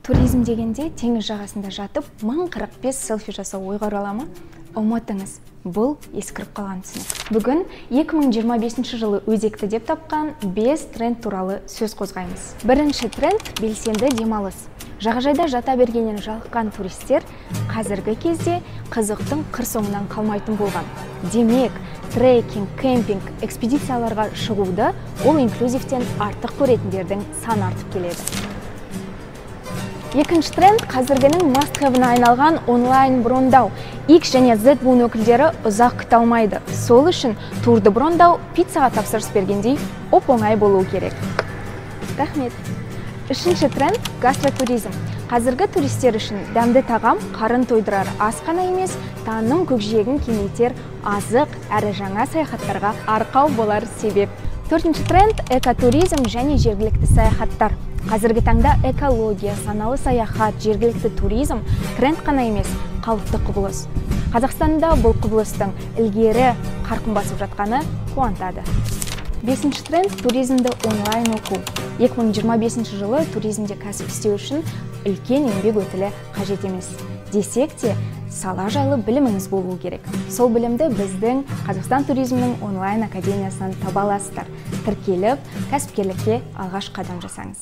Туризм дегенде теңіз жағасында жатып 1045 селфи жасау ойға орала ма? Ұмытыңыз, бұл ескіріп қалған түсінік. Бүгін 2025 жылы өзекті деп тапқан 5 тренд туралы сөз қозғаймыз. Бірінші тренд – белсенді демалыс. Жағажайда жата бергеннен жалыққан туристер қазіргі кезде қызықтың қыр соңынан қалмайтын болған. Демек, трекинг, кемпинг, экспедицияларға шығуды ол инклюзивтен артық көретіндердің саны артып келеді. Екінші тренд қазіргінің must-have'ына айналған онлайн брондау. X және Z буын өкілдері ұзақ күте алмайды. Сол үшін турды брондау пиццаға тапсырыс бергендей оп-оңай болуы керек. Рахмет. Үшінші тренд – гастротуризм. Қазіргі туристер үшін дәмді тағам қарын тойдырар ас қана емес, таным көкжиегін кеңейтер азық әрі жаңа саяхаттарға арқау болар себеп. Төртінші тренд – экотуризм және жергілікті саяхаттар. Қазіргі таңда экология, саналы саяхат, жергілікті туризм тренд қана емес, қалыпты құбылыс. Қазақстанда бұл құбылыстың ілгері қарқын басып жатқаны қуантады. Бесінші тренд – туризмді онлайн оқу. 2025 жылы туризмде кәсіп істеу үшін үлкен еңбек өтілі қажет емес. Десек те, сала жайлы біліміңіз болуы керек. Сол білімді біздің Қазақстан туризмінің онлайн академиясынан таба аласыздар. Тіркеліп, кәсіпкерлікке алғаш қадам жасаңыз.